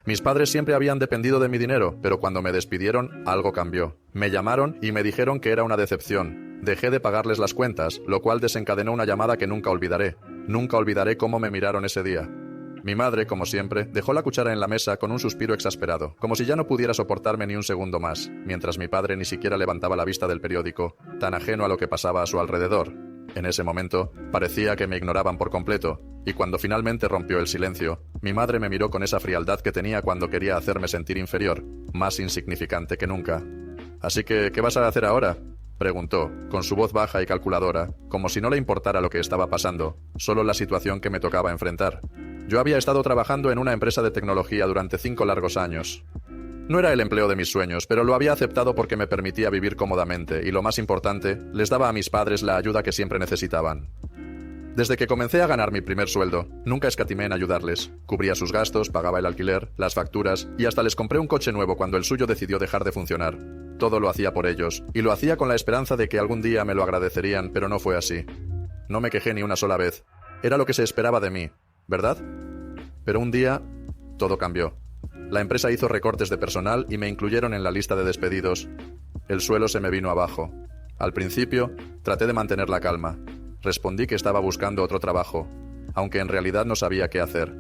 Mis padres siempre habían dependido de mi dinero, pero cuando me despidieron, algo cambió. Me llamaron y me dijeron que era una decepción. Dejé de pagarles las cuentas, lo cual desencadenó una llamada que nunca olvidaré. Nunca olvidaré cómo me miraron ese día. Mi madre, como siempre, dejó la cuchara en la mesa con un suspiro exasperado, como si ya no pudiera soportarme ni un segundo más, mientras mi padre ni siquiera levantaba la vista del periódico, tan ajeno a lo que pasaba a su alrededor. En ese momento, parecía que me ignoraban por completo, y cuando finalmente rompió el silencio, mi madre me miró con esa frialdad que tenía cuando quería hacerme sentir inferior, más insignificante que nunca. «Así que, ¿qué vas a hacer ahora?», preguntó, con su voz baja y calculadora, como si no le importara lo que estaba pasando, solo la situación que me tocaba enfrentar. Yo había estado trabajando en una empresa de tecnología durante 5 largos años. No era el empleo de mis sueños, pero lo había aceptado porque me permitía vivir cómodamente y, lo más importante, les daba a mis padres la ayuda que siempre necesitaban. Desde que comencé a ganar mi primer sueldo, nunca escatimé en ayudarles. Cubría sus gastos, pagaba el alquiler, las facturas y hasta les compré un coche nuevo cuando el suyo decidió dejar de funcionar. Todo lo hacía por ellos, y lo hacía con la esperanza de que algún día me lo agradecerían, pero no fue así. No me quejé ni una sola vez. Era lo que se esperaba de mí, ¿verdad? Pero un día, todo cambió. La empresa hizo recortes de personal y me incluyeron en la lista de despedidos. El suelo se me vino abajo. Al principio, traté de mantener la calma. Respondí que estaba buscando otro trabajo, aunque en realidad no sabía qué hacer.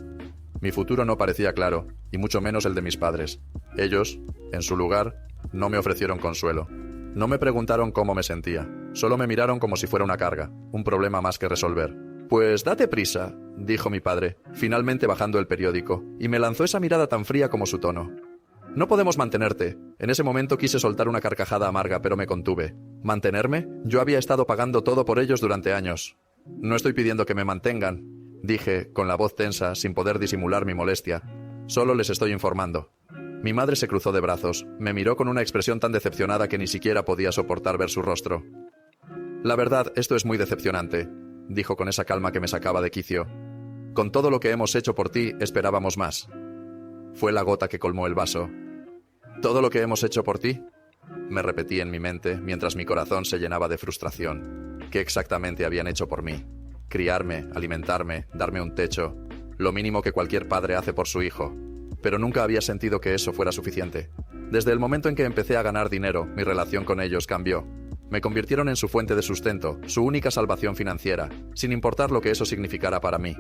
Mi futuro no parecía claro, y mucho menos el de mis padres. Ellos, en su lugar, no me ofrecieron consuelo. No me preguntaron cómo me sentía. Solo me miraron como si fuera una carga, un problema más que resolver. «Pues date prisa», dijo mi padre, finalmente bajando el periódico, y me lanzó esa mirada tan fría como su tono. «No podemos mantenerte». En ese momento quise soltar una carcajada amarga, pero me contuve. ¿Mantenerme? Yo había estado pagando todo por ellos durante años. «No estoy pidiendo que me mantengan», dije, con la voz tensa, sin poder disimular mi molestia. «Solo les estoy informando». Mi madre se cruzó de brazos, me miró con una expresión tan decepcionada que ni siquiera podía soportar ver su rostro. «La verdad, esto es muy decepcionante», dijo con esa calma que me sacaba de quicio. «Con todo lo que hemos hecho por ti, esperábamos más». Fue la gota que colmó el vaso. «¿Todo lo que hemos hecho por ti?», me repetí en mi mente mientras mi corazón se llenaba de frustración. ¿Qué exactamente habían hecho por mí? Criarme, alimentarme, darme un techo, lo mínimo que cualquier padre hace por su hijo. Pero nunca había sentido que eso fuera suficiente. Desde el momento en que empecé a ganar dinero, mi relación con ellos cambió. Me convirtieron en su fuente de sustento, su única salvación financiera, sin importar lo que eso significara para mí.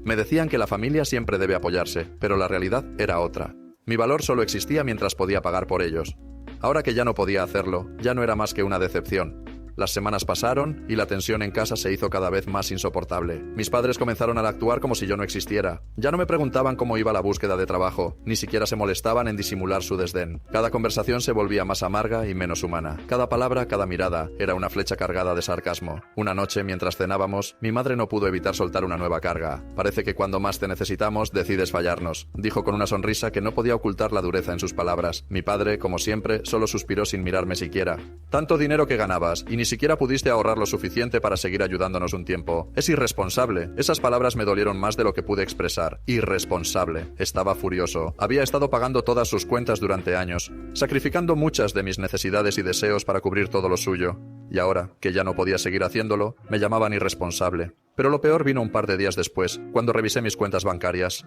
Me decían que la familia siempre debe apoyarse, pero la realidad era otra. Mi valor solo existía mientras podía pagar por ellos. Ahora que ya no podía hacerlo, ya no era más que una decepción. Las semanas pasaron y la tensión en casa se hizo cada vez más insoportable. Mis padres comenzaron a actuar como si yo no existiera. Ya no me preguntaban cómo iba la búsqueda de trabajo, ni siquiera se molestaban en disimular su desdén. Cada conversación se volvía más amarga y menos humana. Cada palabra, cada mirada, era una flecha cargada de sarcasmo. Una noche, mientras cenábamos, mi madre no pudo evitar soltar una nueva carga. «Parece que cuando más te necesitamos, decides fallarnos», dijo con una sonrisa que no podía ocultar la dureza en sus palabras. Mi padre, como siempre, solo suspiró sin mirarme siquiera. «Tanto dinero que ganabas, y ni siquiera pudiste ahorrar lo suficiente para seguir ayudándonos un tiempo. Es irresponsable». Esas palabras me dolieron más de lo que pude expresar. Irresponsable. Estaba furioso. Había estado pagando todas sus cuentas durante años, sacrificando muchas de mis necesidades y deseos para cubrir todo lo suyo. Y ahora, que ya no podía seguir haciéndolo, me llamaban irresponsable. Pero lo peor vino un par de días después, cuando revisé mis cuentas bancarias.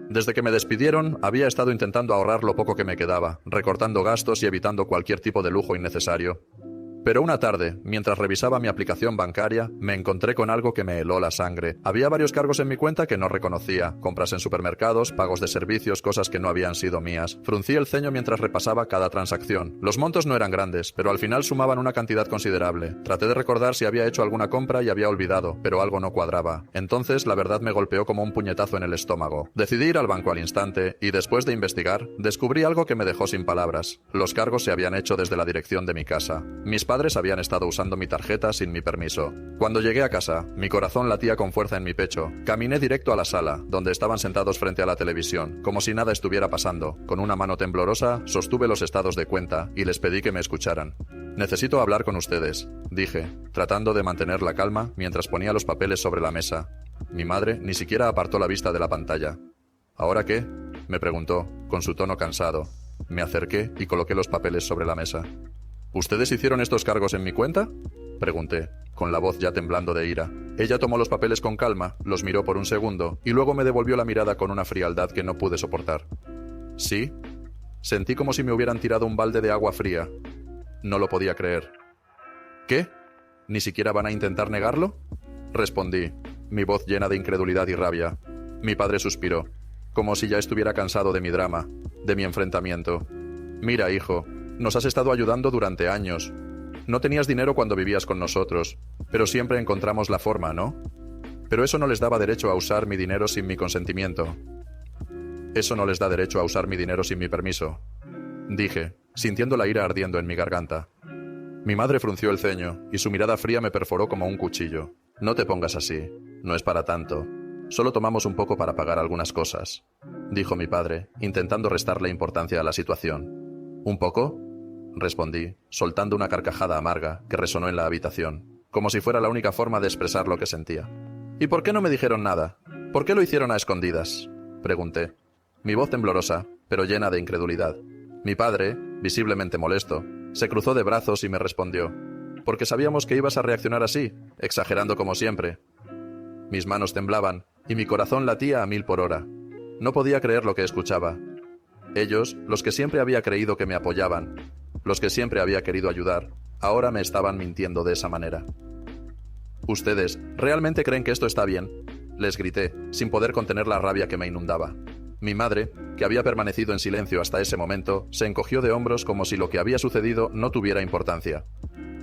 Desde que me despidieron, había estado intentando ahorrar lo poco que me quedaba, recortando gastos y evitando cualquier tipo de lujo innecesario. Pero una tarde, mientras revisaba mi aplicación bancaria, me encontré con algo que me heló la sangre. Había varios cargos en mi cuenta que no reconocía. Compras en supermercados, pagos de servicios, cosas que no habían sido mías. Fruncí el ceño mientras repasaba cada transacción. Los montos no eran grandes, pero al final sumaban una cantidad considerable. Traté de recordar si había hecho alguna compra y había olvidado, pero algo no cuadraba. Entonces, la verdad me golpeó como un puñetazo en el estómago. Decidí ir al banco al instante y, después de investigar, descubrí algo que me dejó sin palabras. Los cargos se habían hecho desde la dirección de mi casa. Mis padres habían estado usando mi tarjeta sin mi permiso. Cuando llegué a casa, mi corazón latía con fuerza en mi pecho. Caminé directo a la sala, donde estaban sentados frente a la televisión, como si nada estuviera pasando. Con una mano temblorosa, sostuve los estados de cuenta y les pedí que me escucharan. «Necesito hablar con ustedes», dije, tratando de mantener la calma mientras ponía los papeles sobre la mesa. Mi madre ni siquiera apartó la vista de la pantalla. «¿Ahora qué?», me preguntó, con su tono cansado. Me acerqué y coloqué los papeles sobre la mesa. «¿Ustedes hicieron estos cargos en mi cuenta?», pregunté, con la voz ya temblando de ira. Ella tomó los papeles con calma, los miró por un segundo y luego me devolvió la mirada con una frialdad que no pude soportar. ¿Sí? Sentí como si me hubieran tirado un balde de agua fría. No lo podía creer. ¿Qué? ¿Ni siquiera van a intentar negarlo? Respondí, mi voz llena de incredulidad y rabia. Mi padre suspiró, como si ya estuviera cansado de mi drama, de mi enfrentamiento. Mira, hijo, nos has estado ayudando durante años. No tenías dinero cuando vivías con nosotros, pero siempre encontramos la forma, ¿no? Pero eso no les daba derecho a usar mi dinero sin mi consentimiento. Eso no les da derecho a usar mi dinero sin mi permiso, dije, sintiendo la ira ardiendo en mi garganta. Mi madre frunció el ceño, y su mirada fría me perforó como un cuchillo. No te pongas así, no es para tanto. Solo tomamos un poco para pagar algunas cosas, dijo mi padre, intentando restarle importancia a la situación. ¿Un poco?, respondí, soltando una carcajada amarga que resonó en la habitación, como si fuera la única forma de expresar lo que sentía. ¿Y por qué no me dijeron nada? ¿Por qué lo hicieron a escondidas?, pregunté, mi voz temblorosa, pero llena de incredulidad. Mi padre, visiblemente molesto, se cruzó de brazos y me respondió, porque sabíamos que ibas a reaccionar así, exagerando como siempre. Mis manos temblaban y mi corazón latía a 1000 por hora. No podía creer lo que escuchaba. Ellos, los que siempre había creído que me apoyaban, los que siempre había querido ayudar, ahora me estaban mintiendo de esa manera. ¿Ustedes realmente creen que esto está bien?, les grité, sin poder contener la rabia que me inundaba. Mi madre, que había permanecido en silencio hasta ese momento, se encogió de hombros como si lo que había sucedido no tuviera importancia.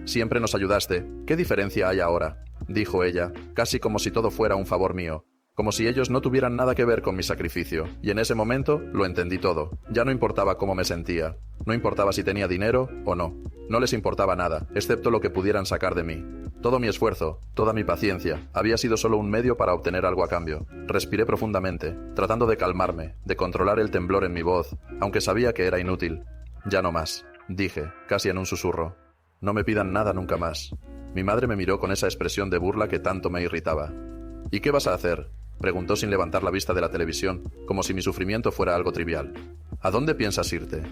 Siempre nos ayudaste. ¿Qué diferencia hay ahora?, dijo ella, casi como si todo fuera un favor mío, como si ellos no tuvieran nada que ver con mi sacrificio. Y en ese momento lo entendí todo. Ya no importaba cómo me sentía. No importaba si tenía dinero o no. No les importaba nada, excepto lo que pudieran sacar de mí. Todo mi esfuerzo, toda mi paciencia, había sido solo un medio para obtener algo a cambio. Respiré profundamente, tratando de calmarme, de controlar el temblor en mi voz, aunque sabía que era inútil. Ya no más, dije, casi en un susurro. No me pidan nada nunca más. Mi madre me miró con esa expresión de burla que tanto me irritaba. ¿Y qué vas a hacer?, preguntó sin levantar la vista de la televisión, como si mi sufrimiento fuera algo trivial. ¿A dónde piensas irte?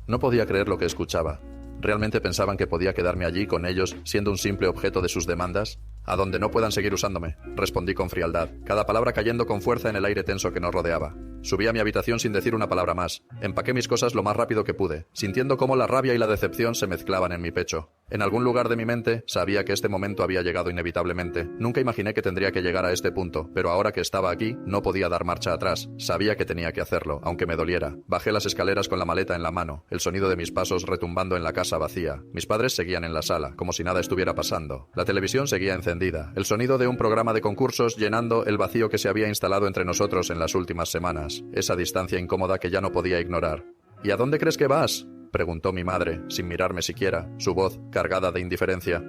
No podía creer lo que escuchaba. ¿Realmente pensaban que podía quedarme allí con ellos, siendo un simple objeto de sus demandas? A donde no puedan seguir usándome, respondí con frialdad, cada palabra cayendo con fuerza en el aire tenso que nos rodeaba. Subí a mi habitación sin decir una palabra más. Empaqué mis cosas lo más rápido que pude, sintiendo cómo la rabia y la decepción se mezclaban en mi pecho. En algún lugar de mi mente sabía que este momento había llegado inevitablemente. Nunca imaginé que tendría que llegar a este punto, pero ahora que estaba aquí, no podía dar marcha atrás. Sabía que tenía que hacerlo, aunque me doliera. Bajé las escaleras con la maleta en la mano, el sonido de mis pasos retumbando en la casa vacía. Mis padres seguían en la sala, como si nada estuviera pasando. La televisión seguía encendida, el sonido de un programa de concursos llenando el vacío que se había instalado entre nosotros en las últimas semanas. Esa distancia incómoda que ya no podía ignorar. ¿Y a dónde crees que vas?, preguntó mi madre, sin mirarme siquiera, su voz cargada de indiferencia.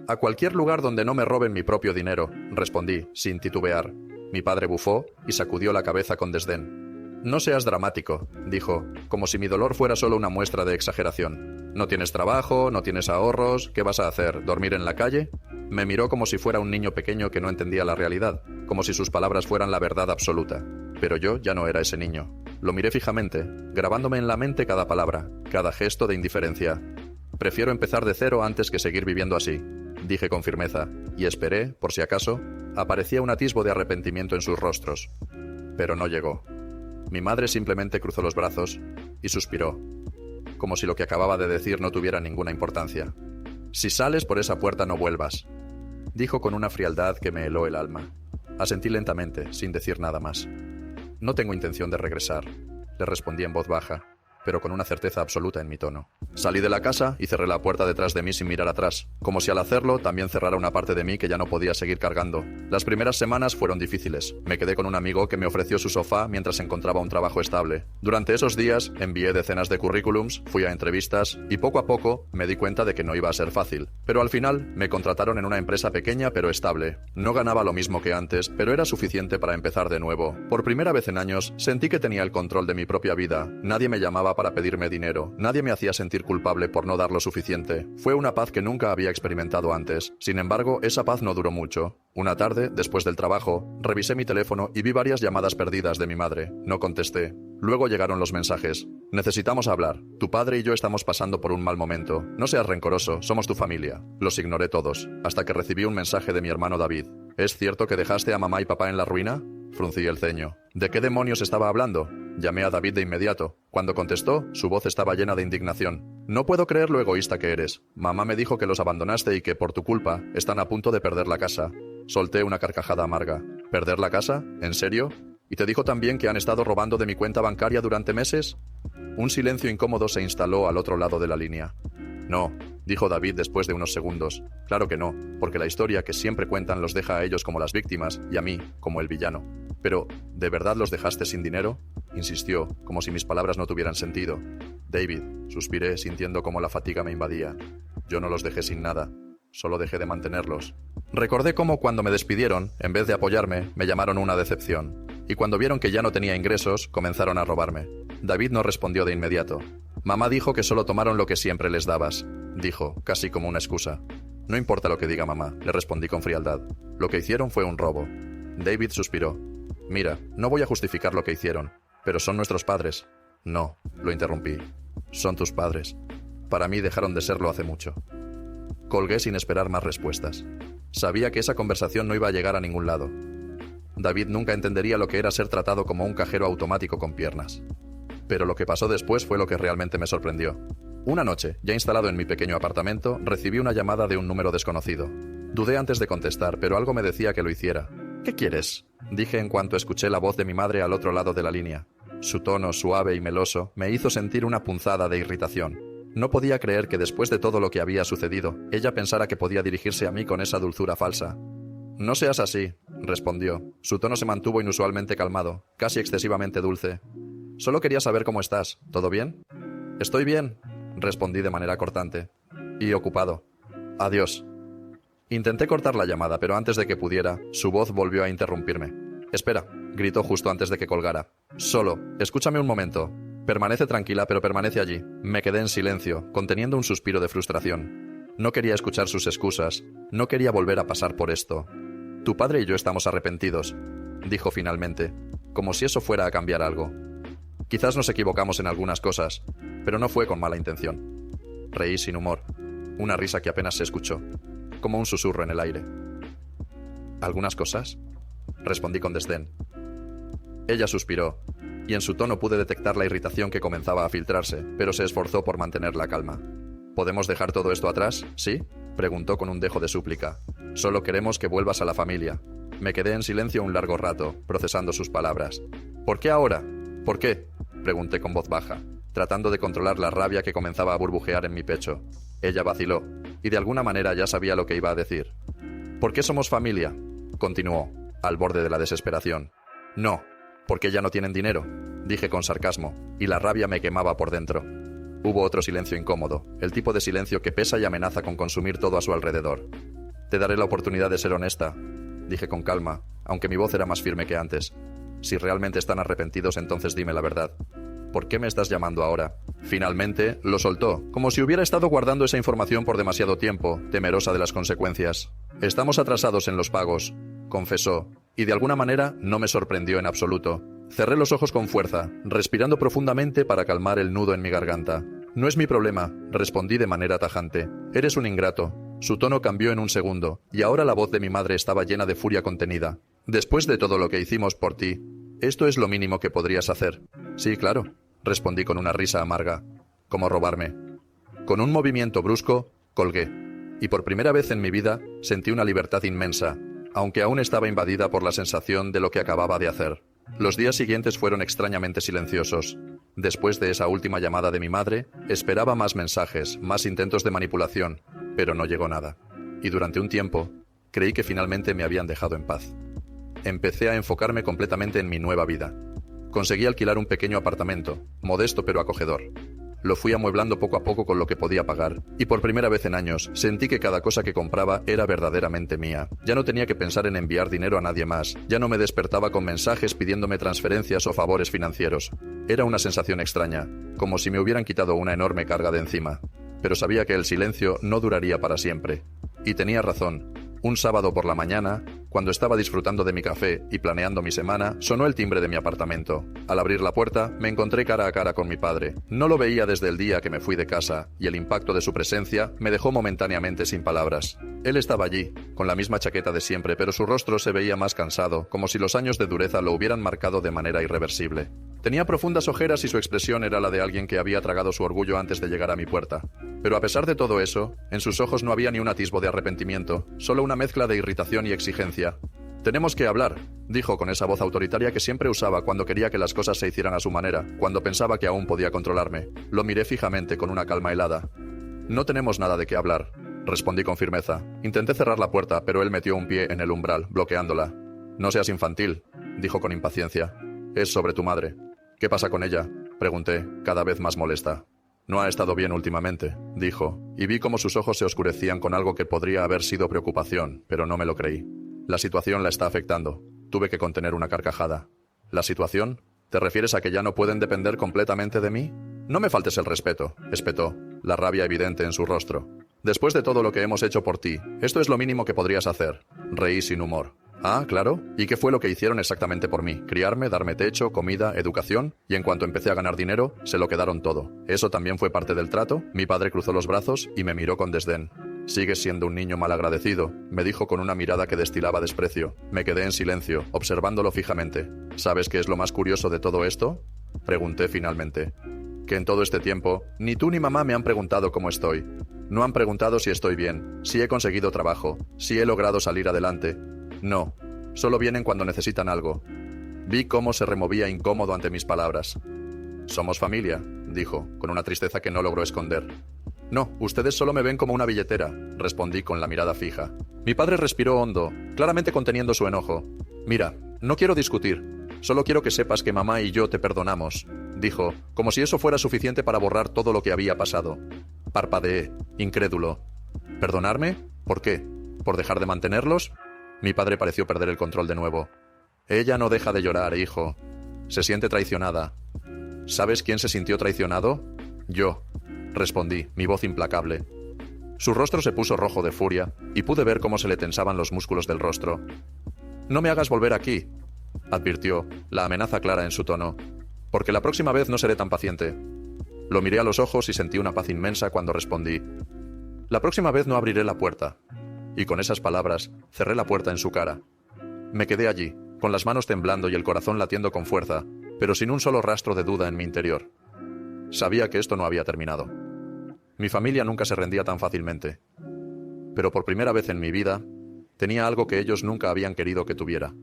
A cualquier lugar donde no me roben mi propio dinero, respondí, sin titubear. Mi padre bufó y sacudió la cabeza con desdén. No seas dramático, dijo, como si mi dolor fuera solo una muestra de exageración. ¿No tienes trabajo? ¿No tienes ahorros? ¿Qué vas a hacer? ¿Dormir en la calle? Me miró como si fuera un niño pequeño que no entendía la realidad, como si sus palabras fueran la verdad absoluta. Pero yo ya no era ese niño. Lo miré fijamente, grabándome en la mente cada palabra, cada gesto de indiferencia. Prefiero empezar de cero antes que seguir viviendo así, dije con firmeza, y esperé, por si acaso, aparecía un atisbo de arrepentimiento en sus rostros. Pero no llegó. Mi madre simplemente cruzó los brazos y suspiró, como si lo que acababa de decir no tuviera ninguna importancia. Si sales por esa puerta no vuelvas, dijo con una frialdad que me heló el alma. Asentí lentamente, sin decir nada más. No tengo intención de regresar, le respondí en voz baja, pero con una certeza absoluta en mi tono. Salí de la casa y cerré la puerta detrás de mí sin mirar atrás, como si al hacerlo también cerrara una parte de mí que ya no podía seguir cargando. Las primeras semanas fueron difíciles. Me quedé con un amigo que me ofreció su sofá mientras encontraba un trabajo estable. Durante esos días envié decenas de currículums, fui a entrevistas y poco a poco me di cuenta de que no iba a ser fácil. Pero al final me contrataron en una empresa pequeña pero estable. No ganaba lo mismo que antes, pero era suficiente para empezar de nuevo. Por primera vez en años sentí que tenía el control de mi propia vida. Nadie me llamaba para pedirme dinero. Nadie me hacía sentir culpable por no dar lo suficiente. Fue una paz que nunca había experimentado antes. Sin embargo, esa paz no duró mucho. Una tarde, después del trabajo, revisé mi teléfono y vi varias llamadas perdidas de mi madre. No contesté. Luego llegaron los mensajes. Necesitamos hablar. Tu padre y yo estamos pasando por un mal momento. No seas rencoroso, somos tu familia. Los ignoré todos, hasta que recibí un mensaje de mi hermano David. ¿Es cierto que dejaste a mamá y papá en la ruina? Fruncí el ceño. ¿De qué demonios estaba hablando? Llamé a David de inmediato. Cuando contestó, su voz estaba llena de indignación. No puedo creer lo egoísta que eres. Mamá me dijo que los abandonaste y que, por tu culpa, están a punto de perder la casa. Solté una carcajada amarga. ¿Perder la casa? ¿En serio? ¿Y te dijo también que han estado robando de mi cuenta bancaria durante meses? Un silencio incómodo se instaló al otro lado de la línea. No, dijo David después de unos segundos. Claro que no, porque la historia que siempre cuentan los deja a ellos como las víctimas y a mí como el villano. Pero, ¿de verdad los dejaste sin dinero? Insistió, como si mis palabras no tuvieran sentido. David, suspiré sintiendo cómo la fatiga me invadía. Yo no los dejé sin nada, solo dejé de mantenerlos. Recordé cómo cuando me despidieron, en vez de apoyarme, me llamaron una decepción. Y cuando vieron que ya no tenía ingresos, comenzaron a robarme. David no respondió de inmediato. Mamá dijo que solo tomaron lo que siempre les dabas, dijo, casi como una excusa. No importa lo que diga mamá, le respondí con frialdad. Lo que hicieron fue un robo. David suspiró. Mira, no voy a justificar lo que hicieron, pero son nuestros padres. No, lo interrumpí. Son tus padres. Para mí dejaron de serlo hace mucho. Colgué sin esperar más respuestas. Sabía que esa conversación no iba a llegar a ningún lado. David nunca entendería lo que era ser tratado como un cajero automático con piernas. Pero lo que pasó después fue lo que realmente me sorprendió. Una noche, ya instalado en mi pequeño apartamento, recibí una llamada de un número desconocido. Dudé antes de contestar, pero algo me decía que lo hiciera. ¿Qué quieres?, dije en cuanto escuché la voz de mi madre al otro lado de la línea. Su tono suave y meloso me hizo sentir una punzada de irritación. No podía creer que después de todo lo que había sucedido, ella pensara que podía dirigirse a mí con esa dulzura falsa. No seas así, respondió. Su tono se mantuvo inusualmente calmado, casi excesivamente dulce. Solo quería saber cómo estás. ¿Todo bien? Estoy bien, respondí de manera cortante. Y ocupado. Adiós. Intenté cortar la llamada, pero antes de que pudiera, su voz volvió a interrumpirme. Espera, gritó justo antes de que colgara. Solo, escúchame un momento. Permanece tranquila, pero permanece allí. Me quedé en silencio, conteniendo un suspiro de frustración. No quería escuchar sus excusas. No quería volver a pasar por esto. Tu padre y yo estamos arrepentidos, dijo finalmente, como si eso fuera a cambiar algo. Quizás nos equivocamos en algunas cosas, pero no fue con mala intención. Reí sin humor, una risa que apenas se escuchó, como un susurro en el aire. ¿Algunas cosas?, respondí con desdén. Ella suspiró, y en su tono pude detectar la irritación que comenzaba a filtrarse, pero se esforzó por mantener la calma. ¿Podemos dejar todo esto atrás, sí?, preguntó con un dejo de súplica. Solo queremos que vuelvas a la familia. Me quedé en silencio un largo rato, procesando sus palabras. ¿Por qué ahora? ¿Por qué?, pregunté con voz baja, tratando de controlar la rabia que comenzaba a burbujear en mi pecho. Ella vaciló, y de alguna manera ya sabía lo que iba a decir. ¿Por qué somos familia?, continuó, al borde de la desesperación. No, porque ya no tienen dinero, dije con sarcasmo, y la rabia me quemaba por dentro. Hubo otro silencio incómodo, el tipo de silencio que pesa y amenaza con consumir todo a su alrededor. Te daré la oportunidad de ser honesta, dije con calma, aunque mi voz era más firme que antes. Si realmente están arrepentidos, entonces dime la verdad. ¿Por qué me estás llamando ahora? Finalmente, lo soltó, como si hubiera estado guardando esa información por demasiado tiempo, temerosa de las consecuencias. Estamos atrasados en los pagos, confesó, y de alguna manera no me sorprendió en absoluto. Cerré los ojos con fuerza, respirando profundamente para calmar el nudo en mi garganta. No es mi problema, respondí de manera tajante. Eres un ingrato. Su tono cambió en un segundo, y ahora la voz de mi madre estaba llena de furia contenida. Después de todo lo que hicimos por ti, esto es lo mínimo que podrías hacer. Sí, claro, respondí con una risa amarga. ¿Cómo robarme? Con un movimiento brusco, colgué. Y por primera vez en mi vida sentí una libertad inmensa, aunque aún estaba invadida por la sensación de lo que acababa de hacer. Los días siguientes fueron extrañamente silenciosos. Después de esa última llamada de mi madre, esperaba más mensajes, más intentos de manipulación, pero no llegó nada. Y durante un tiempo, creí que finalmente me habían dejado en paz. Empecé a enfocarme completamente en mi nueva vida. Conseguí alquilar un pequeño apartamento, modesto pero acogedor. Lo fui amueblando poco a poco con lo que podía pagar, y por primera vez en años sentí que cada cosa que compraba era verdaderamente mía. Ya no tenía que pensar en enviar dinero a nadie más, ya no me despertaba con mensajes pidiéndome transferencias o favores financieros. Era una sensación extraña, como si me hubieran quitado una enorme carga de encima. Pero sabía que el silencio no duraría para siempre. Y tenía razón. Un sábado por la mañana, Cuando estaba disfrutando de mi café y planeando mi semana, sonó el timbre de mi apartamento. Al abrir la puerta, me encontré cara a cara con mi padre. No lo veía desde el día que me fui de casa, y el impacto de su presencia me dejó momentáneamente sin palabras. Él estaba allí, con la misma chaqueta de siempre, pero su rostro se veía más cansado, como si los años de dureza lo hubieran marcado de manera irreversible. Tenía profundas ojeras y su expresión era la de alguien que había tragado su orgullo antes de llegar a mi puerta. Pero a pesar de todo eso, en sus ojos no había ni un atisbo de arrepentimiento, solo una mezcla de irritación y exigencia. «Tenemos que hablar», dijo con esa voz autoritaria que siempre usaba cuando quería que las cosas se hicieran a su manera, cuando pensaba que aún podía controlarme. Lo miré fijamente con una calma helada. «No tenemos nada de qué hablar», respondí con firmeza. Intenté cerrar la puerta, pero él metió un pie en el umbral, bloqueándola. «No seas infantil», dijo con impaciencia. «Es sobre tu madre». «¿Qué pasa con ella?», pregunté, cada vez más molesta. «No ha estado bien últimamente», dijo, y vi cómo sus ojos se oscurecían con algo que podría haber sido preocupación, pero no me lo creí. «La situación la está afectando». Tuve que contener una carcajada. «¿La situación? ¿Te refieres a que ya no pueden depender completamente de mí?» «No me faltes el respeto», espetó, la rabia evidente en su rostro. «Después de todo lo que hemos hecho por ti, esto es lo mínimo que podrías hacer». Reí sin humor. «Ah, claro. ¿Y qué fue lo que hicieron exactamente por mí? Criarme, darme techo, comida, educación, y en cuanto empecé a ganar dinero, se lo quedaron todo. ¿Eso también fue parte del trato?» Mi padre cruzó los brazos y me miró con desdén. «Sigues siendo un niño malagradecido», me dijo con una mirada que destilaba desprecio. Me quedé en silencio, observándolo fijamente. «¿Sabes qué es lo más curioso de todo esto?», pregunté finalmente. «Que en todo este tiempo, ni tú ni mamá me han preguntado cómo estoy. No han preguntado si estoy bien, si he conseguido trabajo, si he logrado salir adelante. No, solo vienen cuando necesitan algo». Vi cómo se removía incómodo ante mis palabras. «Somos familia», dijo, con una tristeza que no logró esconder. «No, ustedes solo me ven como una billetera», respondí con la mirada fija. Mi padre respiró hondo, claramente conteniendo su enojo. «Mira, no quiero discutir. Solo quiero que sepas que mamá y yo te perdonamos», dijo, como si eso fuera suficiente para borrar todo lo que había pasado. Parpadeé, incrédulo. «¿Perdonarme? ¿Por qué? ¿Por dejar de mantenerlos?» Mi padre pareció perder el control de nuevo. «Ella no deja de llorar, hijo. Se siente traicionada». «¿Sabes quién se sintió traicionado?» «Yo», respondí, mi voz implacable. Su rostro se puso rojo de furia, y pude ver cómo se le tensaban los músculos del rostro. «No me hagas volver aquí», advirtió, la amenaza clara en su tono, «porque la próxima vez no seré tan paciente». Lo miré a los ojos y sentí una paz inmensa cuando respondí: «La próxima vez no abriré la puerta». Y con esas palabras, cerré la puerta en su cara. Me quedé allí, con las manos temblando y el corazón latiendo con fuerza, pero sin un solo rastro de duda en mi interior. Sabía que esto no había terminado. Mi familia nunca se rendía tan fácilmente. Pero por primera vez en mi vida, tenía algo que ellos nunca habían querido que tuviera: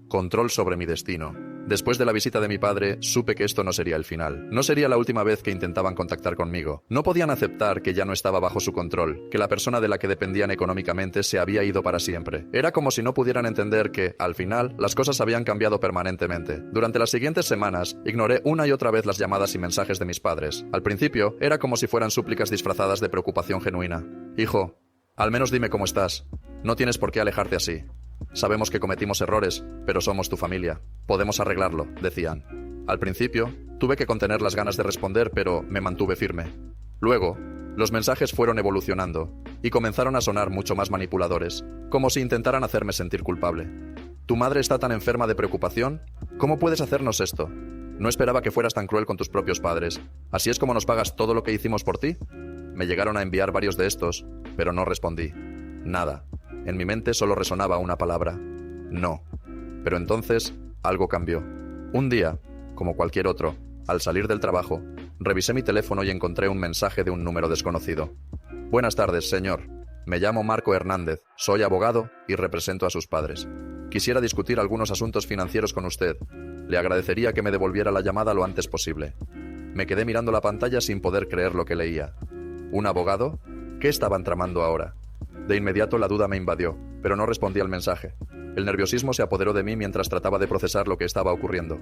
control sobre mi destino. Después de la visita de mi padre, supe que esto no sería el final. No sería la última vez que intentaban contactar conmigo. No podían aceptar que ya no estaba bajo su control, que la persona de la que dependían económicamente se había ido para siempre. Era como si no pudieran entender que, al final, las cosas habían cambiado permanentemente. Durante las siguientes semanas, ignoré una y otra vez las llamadas y mensajes de mis padres. Al principio, era como si fueran súplicas disfrazadas de preocupación genuina. «Hijo, al menos dime cómo estás. No tienes por qué alejarte así. Sabemos que cometimos errores, pero somos tu familia. Podemos arreglarlo», decían. Al principio, tuve que contener las ganas de responder, pero me mantuve firme. Luego, los mensajes fueron evolucionando y comenzaron a sonar mucho más manipuladores, como si intentaran hacerme sentir culpable. «¿Tu madre está tan enferma de preocupación? ¿Cómo puedes hacernos esto? No esperaba que fueras tan cruel con tus propios padres. ¿Así es como nos pagas todo lo que hicimos por ti?» Me llegaron a enviar varios de estos, pero no respondí. Nada. En mi mente solo resonaba una palabra: no. Pero entonces, algo cambió. Un día, como cualquier otro, al salir del trabajo, revisé mi teléfono y encontré un mensaje de un número desconocido. «Buenas tardes, señor. Me llamo Marco Hernández, soy abogado y represento a sus padres. Quisiera discutir algunos asuntos financieros con usted. Le agradecería que me devolviera la llamada lo antes posible». Me quedé mirando la pantalla sin poder creer lo que leía. ¿Un abogado? ¿Qué estaban tramando ahora? De inmediato la duda me invadió, pero no respondí al mensaje. El nerviosismo se apoderó de mí mientras trataba de procesar lo que estaba ocurriendo.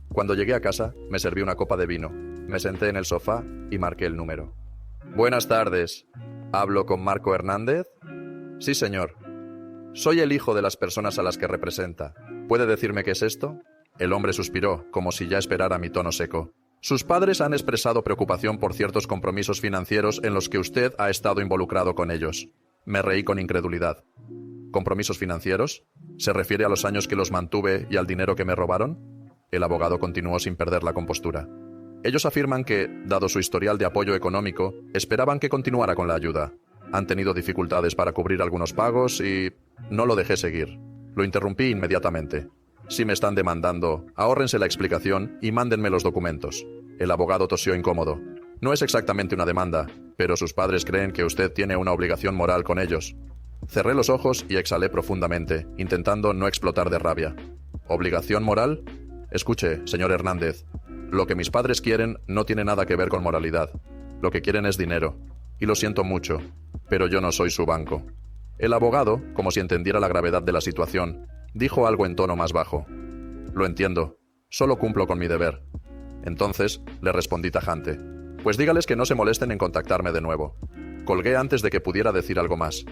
Cuando llegué a casa, me serví una copa de vino. Me senté en el sofá y marqué el número. «Buenas tardes. ¿Hablo con Marco Hernández?» «Sí, señor. Soy el hijo de las personas a las que representa. ¿Puede decirme qué es esto?» El hombre suspiró, como si ya esperara mi tono seco. «Sus padres han expresado preocupación por ciertos compromisos financieros en los que usted ha estado involucrado con ellos». Me reí con incredulidad. ¿Compromisos financieros? ¿Se refiere a los años que los mantuve y al dinero que me robaron? El abogado continuó sin perder la compostura. Ellos afirman que, dado su historial de apoyo económico, esperaban que continuara con la ayuda. Han tenido dificultades para cubrir algunos pagos y... no lo dejé seguir. Lo interrumpí inmediatamente. Si me están demandando, ahórrense la explicación y mándenme los documentos. El abogado tosió incómodo. No es exactamente una demanda, pero sus padres creen que usted tiene una obligación moral con ellos. Cerré los ojos y exhalé profundamente, intentando no explotar de rabia. ¿Obligación moral? Escuche, señor Hernández. Lo que mis padres quieren no tiene nada que ver con moralidad. Lo que quieren es dinero. Y lo siento mucho, pero yo no soy su banco. El abogado, como si entendiera la gravedad de la situación, dijo algo en tono más bajo. Lo entiendo. Solo cumplo con mi deber. Entonces, le respondí tajante. Pues dígales que no se molesten en contactarme de nuevo. Colgué antes de que pudiera decir algo más.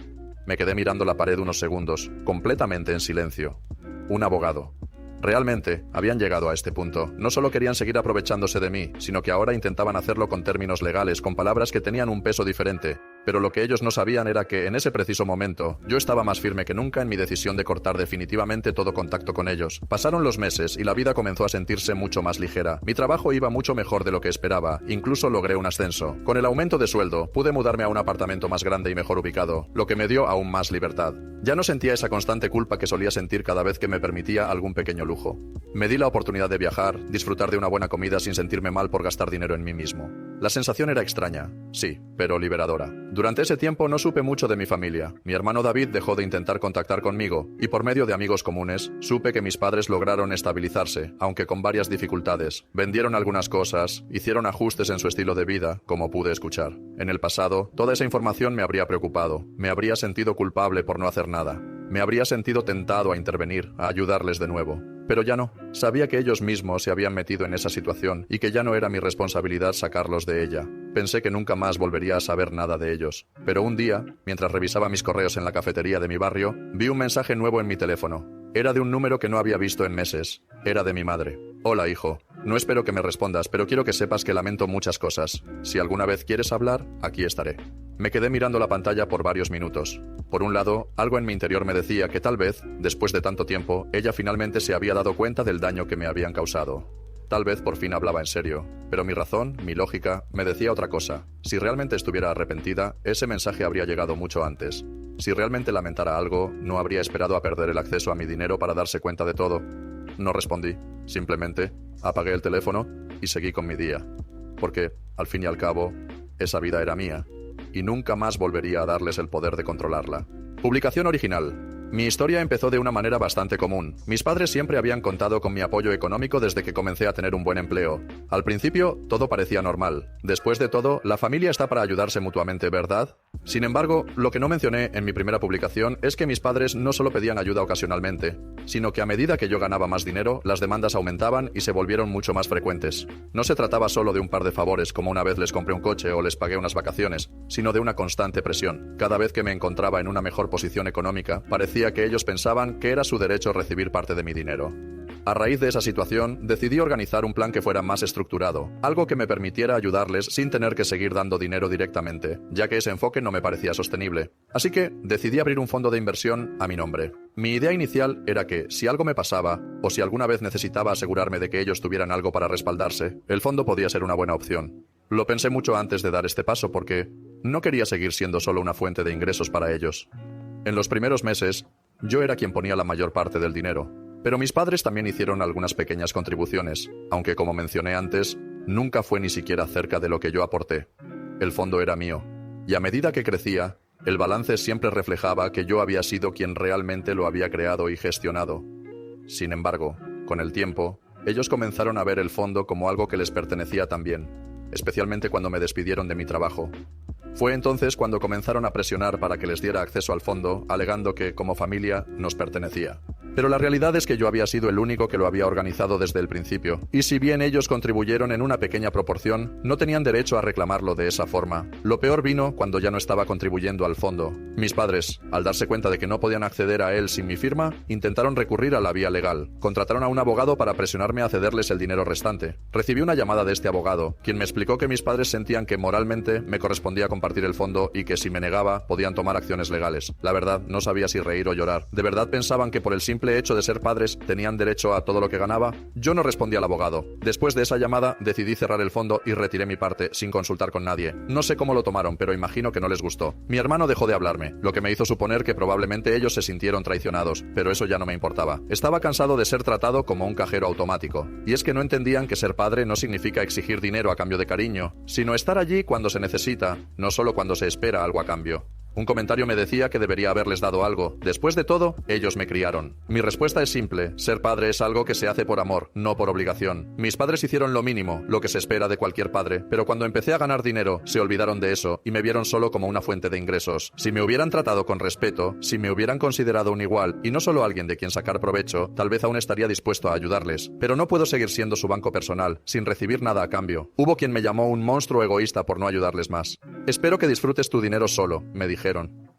Me quedé mirando la pared unos segundos, completamente en silencio. Un abogado. Realmente, habían llegado a este punto. No solo querían seguir aprovechándose de mí, sino que ahora intentaban hacerlo con términos legales, con palabras que tenían un peso diferente. Pero lo que ellos no sabían era que, en ese preciso momento, yo estaba más firme que nunca en mi decisión de cortar definitivamente todo contacto con ellos. Pasaron los meses y la vida comenzó a sentirse mucho más ligera. Mi trabajo iba mucho mejor de lo que esperaba, incluso logré un ascenso. Con el aumento de sueldo, pude mudarme a un apartamento más grande y mejor ubicado, lo que me dio aún más libertad. Ya no sentía esa constante culpa que solía sentir cada vez que me permitía algún pequeño lujo. Me di la oportunidad de viajar, disfrutar de una buena comida sin sentirme mal por gastar dinero en mí mismo. La sensación era extraña, sí, pero liberadora. Durante ese tiempo no supe mucho de mi familia. Mi hermano David dejó de intentar contactar conmigo, y por medio de amigos comunes, supe que mis padres lograron estabilizarse, aunque con varias dificultades. Vendieron algunas cosas, hicieron ajustes en su estilo de vida, como pude escuchar. En el pasado, toda esa información me habría preocupado, me habría sentido culpable por no hacer nada. Me habría sentido tentado a intervenir, a ayudarles de nuevo. Pero ya no. Sabía que ellos mismos se habían metido en esa situación y que ya no era mi responsabilidad sacarlos de ella. Pensé que nunca más volvería a saber nada de ellos. Pero un día, mientras revisaba mis correos en la cafetería de mi barrio, vi un mensaje nuevo en mi teléfono. Era de un número que no había visto en meses. Era de mi madre. Hola, hijo. No espero que me respondas, pero quiero que sepas que lamento muchas cosas. Si alguna vez quieres hablar, aquí estaré. Me quedé mirando la pantalla por varios minutos. Por un lado, algo en mi interior me decía que tal vez, después de tanto tiempo, ella finalmente se había dado cuenta del daño que me habían causado. Tal vez por fin hablaba en serio, pero mi razón, mi lógica, me decía otra cosa. Si realmente estuviera arrepentida, ese mensaje habría llegado mucho antes. Si realmente lamentara algo, no habría esperado a perder el acceso a mi dinero para darse cuenta de todo. No respondí, simplemente apagué el teléfono y seguí con mi día. Porque, al fin y al cabo, esa vida era mía. Y nunca más volvería a darles el poder de controlarla. Publicación original. Mi historia empezó de una manera bastante común. Mis padres siempre habían contado con mi apoyo económico desde que comencé a tener un buen empleo. Al principio, todo parecía normal. Después de todo, la familia está para ayudarse mutuamente, ¿verdad? Sin embargo, lo que no mencioné en mi primera publicación es que mis padres no solo pedían ayuda ocasionalmente, sino que a medida que yo ganaba más dinero, las demandas aumentaban y se volvieron mucho más frecuentes. No se trataba solo de un par de favores, como una vez les compré un coche o les pagué unas vacaciones, sino de una constante presión. Cada vez que me encontraba en una mejor posición económica, parecía que ellos pensaban que era su derecho recibir parte de mi dinero. A raíz de esa situación, decidí organizar un plan que fuera más estructurado, algo que me permitiera ayudarles sin tener que seguir dando dinero directamente, ya que ese enfoque no me parecía sostenible. Así que decidí abrir un fondo de inversión a mi nombre. Mi idea inicial era que, si algo me pasaba, o si alguna vez necesitaba asegurarme de que ellos tuvieran algo para respaldarse, el fondo podía ser una buena opción. Lo pensé mucho antes de dar este paso porque no quería seguir siendo solo una fuente de ingresos para ellos. En los primeros meses, yo era quien ponía la mayor parte del dinero, pero mis padres también hicieron algunas pequeñas contribuciones, aunque como mencioné antes, nunca fue ni siquiera cerca de lo que yo aporté. El fondo era mío, y a medida que crecía, el balance siempre reflejaba que yo había sido quien realmente lo había creado y gestionado. Sin embargo, con el tiempo, ellos comenzaron a ver el fondo como algo que les pertenecía también, especialmente cuando me despidieron de mi trabajo. Fue entonces cuando comenzaron a presionar para que les diera acceso al fondo, alegando que, como familia, nos pertenecía. Pero la realidad es que yo había sido el único que lo había organizado desde el principio. Y si bien ellos contribuyeron en una pequeña proporción, no tenían derecho a reclamarlo de esa forma. Lo peor vino cuando ya no estaba contribuyendo al fondo. Mis padres, al darse cuenta de que no podían acceder a él sin mi firma, intentaron recurrir a la vía legal. Contrataron a un abogado para presionarme a cederles el dinero restante. Recibí una llamada de este abogado, quien me explicó que mis padres sentían que moralmente me correspondía compartir el fondo y que si me negaba podían tomar acciones legales. La verdad, no sabía si reír o llorar. ¿De verdad pensaban que por el simple hecho de ser padres tenían derecho a todo lo que ganaba? Yo no respondí al abogado. Después de esa llamada decidí cerrar el fondo y retiré mi parte sin consultar con nadie. No sé cómo lo tomaron, pero imagino que no les gustó. Mi hermano dejó de hablarme, lo que me hizo suponer que probablemente ellos se sintieron traicionados, pero eso ya no me importaba. Estaba cansado de ser tratado como un cajero automático. Y es que no entendían que ser padre no significa exigir dinero a cambio de cariño, sino estar allí cuando se necesita, no solo cuando se espera algo a cambio. Un comentario me decía que debería haberles dado algo. Después de todo, ellos me criaron. Mi respuesta es simple. Ser padre es algo que se hace por amor, no por obligación. Mis padres hicieron lo mínimo, lo que se espera de cualquier padre, pero cuando empecé a ganar dinero, se olvidaron de eso y me vieron solo como una fuente de ingresos. Si me hubieran tratado con respeto, si me hubieran considerado un igual y no solo alguien de quien sacar provecho, tal vez aún estaría dispuesto a ayudarles. Pero no puedo seguir siendo su banco personal, sin recibir nada a cambio. Hubo quien me llamó un monstruo egoísta por no ayudarles más. Espero que disfrutes tu dinero solo, me dijeron.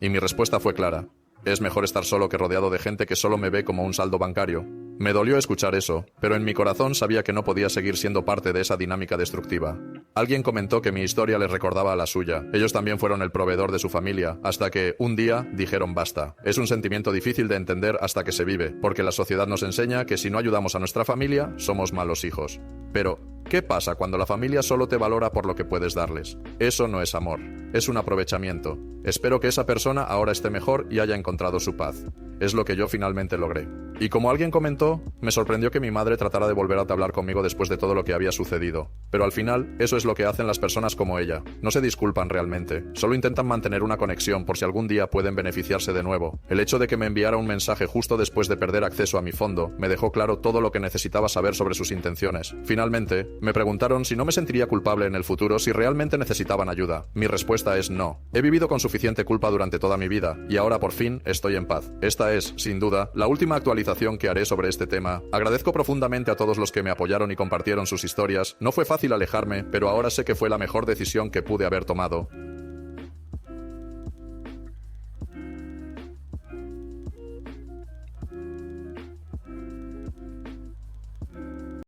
Y mi respuesta fue clara. Es mejor estar solo que rodeado de gente que solo me ve como un saldo bancario. Me dolió escuchar eso, pero en mi corazón sabía que no podía seguir siendo parte de esa dinámica destructiva. Alguien comentó que mi historia les recordaba a la suya. Ellos también fueron el proveedor de su familia, hasta que, un día, dijeron basta. Es un sentimiento difícil de entender hasta que se vive, porque la sociedad nos enseña que si no ayudamos a nuestra familia, somos malos hijos. Pero, ¿qué pasa cuando la familia solo te valora por lo que puedes darles? Eso no es amor, es un aprovechamiento. Espero que esa persona ahora esté mejor y haya encontrado su paz. Es lo que yo finalmente logré. Y como alguien comentó, me sorprendió que mi madre tratara de volver a hablar conmigo después de todo lo que había sucedido. Pero al final, eso es lo que hacen las personas como ella. No se disculpan realmente, solo intentan mantener una conexión por si algún día pueden beneficiarse de nuevo. El hecho de que me enviara un mensaje justo después de perder acceso a mi fondo me dejó claro todo lo que necesitaba saber sobre sus intenciones. Finalmente, me preguntaron si no me sentiría culpable en el futuro si realmente necesitaban ayuda. Mi respuesta es no. He vivido con suficiente culpa durante toda mi vida, y ahora por fin estoy en paz. Esta es, sin duda, la última actualización que haré sobre este tema. Agradezco profundamente a todos los que me apoyaron y compartieron sus historias. No fue fácil alejarme, pero ahora sé que fue la mejor decisión que pude haber tomado.